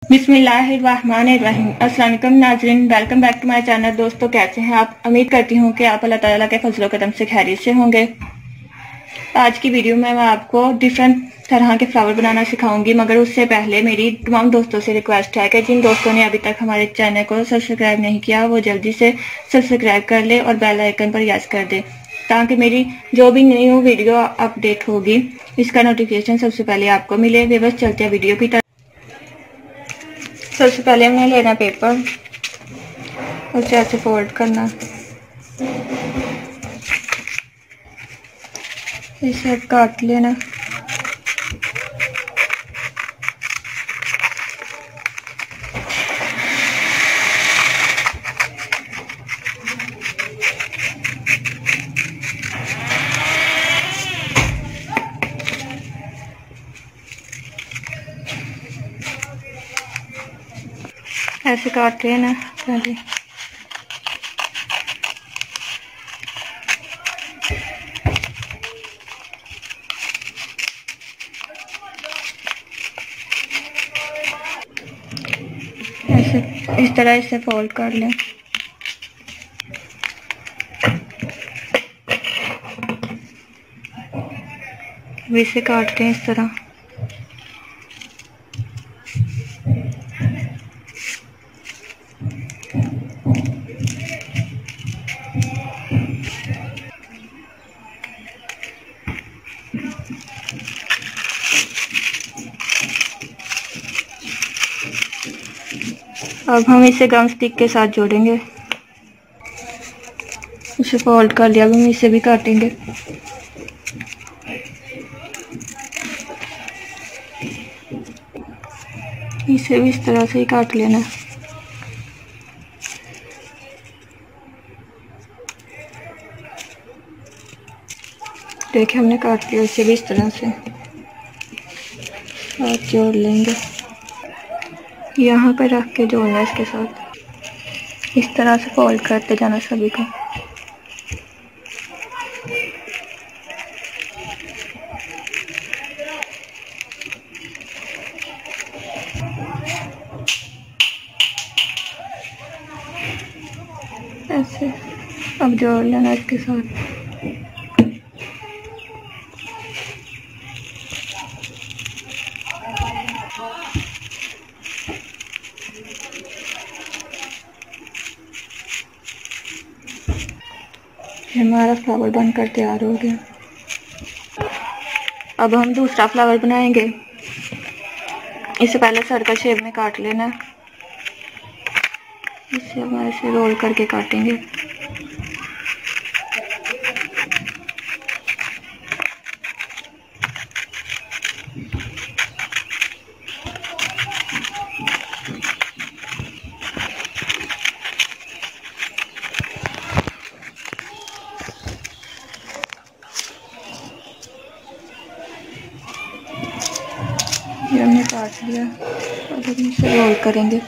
बिस्मिल्लाहिर्रहमानिर्रहीम। अस्सलाम वालेकुम नाज़रीन, welcome back to my channel. दोस्तों कैसे हैं आप? उम्मीद करती हूँ कि आप अल्लाह ताला के फजलो कदम से खैरियत से होंगे। आज की वीडियो में मैं आपको डिफरेंट तरह के फ्लावर बनाना सिखाऊंगी, मगर उससे पहले मेरी तमाम दोस्तों से रिक्वेस्ट है कि जिन दोस्तों ने अभी तक हमारे चैनल को सब्सक्राइब नहीं किया वो जल्दी से सब्सक्राइब कर ले और बेल आइकन पर यस कर दे, ताकि मेरी जो भी न्यू वीडियो अपडेट होगी इसका नोटिफिकेशन सबसे पहले आपको मिले। वे बस चलते हैं वीडियो की तरफ। सबसे पहले हमने लेना पेपर, उसे ऐसे फोल्ड करना, इसे काट लेना। ऐसे काट लेना पहले। ऐसे इस तरह इसे फोल्ड कर लें। अब इसे काटते हैं इस तरह। अब हम इसे गम स्टिक के साथ जोड़ेंगे। इसे फोल्ड कर लिया, अब हम इसे भी काटेंगे। इसे भी इस तरह से ही काट लेना। देखिए हमने काट लिया, इसे भी इस तरह से साथ जोड़ लेंगे। यहाँ पर रख के जोड़ना इसके साथ। इस तरह से फोल्ड करते जाना सभी को। ऐसे अब जोड़ लेना इसके साथ। हमारा फ्लावर बनकर तैयार हो गया। अब हम दूसरा फ्लावर बनाएंगे। इसे पहले सर्कल शेप में काट लेना। इसे हम ऐसे रोल करके काटेंगे। ये हमने काट लिया, अब हम इसे रोल करेंगे।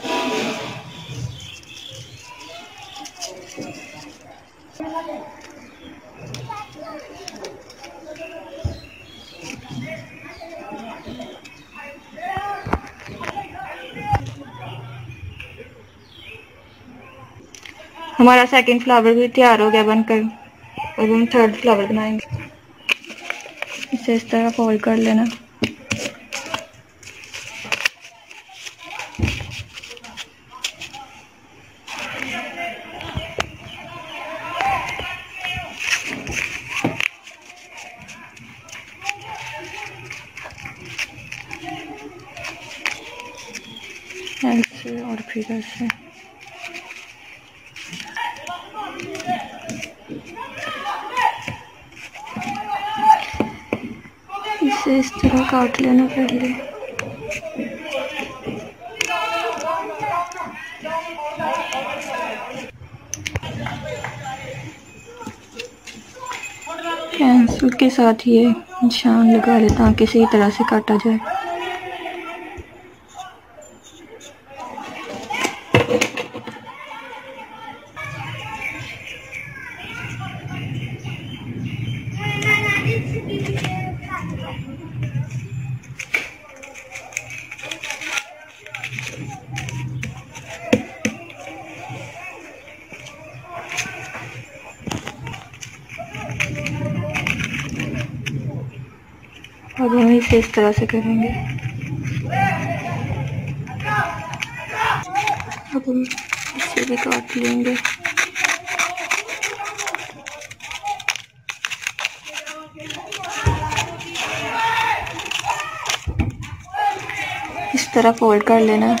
हमारा सेकंड फ्लावर भी तैयार हो गया बनकर। अब हम थर्ड फ्लावर बनाएंगे। इसे इस तरह फोल्ड कर लेना। ऐसे और फिर ऐसे। इसे इस तरह काट लेना पहले। पेंसिल के साथ ये निशान लगा ले ताकि सही तरह से काटा जाए। अब हम इसे इस तरह से करेंगे। अब हम इसे भी काट लेंगे। इस तरह फोल्ड कर लेना।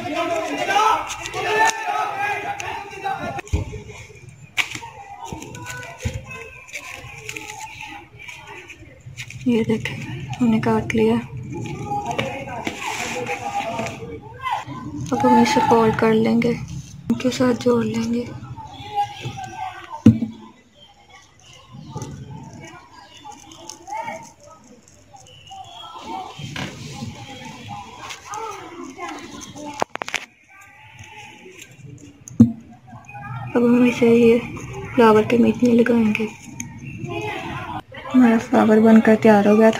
ये देखें, हमने काट लिया। अब हम इसे फोल्ड कर लेंगे, इनके साथ जोड़ लेंगे। अब हम इसे ये फ्लावर के बीच में लगाएंगे। हमारा फ्लावर बनकर तैयार हो गया।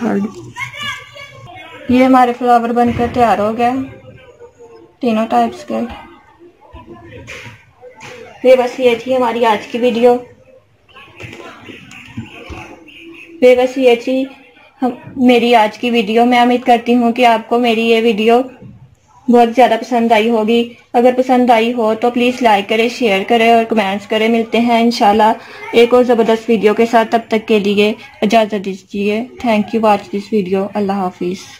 ये हमारे फ्लावर बनकर तैयार हो गया, तीनों टाइप्स के। ये बस ये थी हमारी आज की वीडियो। मेरी आज की वीडियो। मैं उम्मीद करती हूँ कि आपको मेरी ये वीडियो बहुत ज़्यादा पसंद आई होगी। अगर पसंद आई हो तो प्लीज़ लाइक करें, शेयर करें और कमेंट्स करें। मिलते हैं इंशाल्लाह एक और ज़बरदस्त वीडियो के साथ। तब तक के लिए इजाज़त दीजिए। Thank you watch this video. Allah हाफिज़।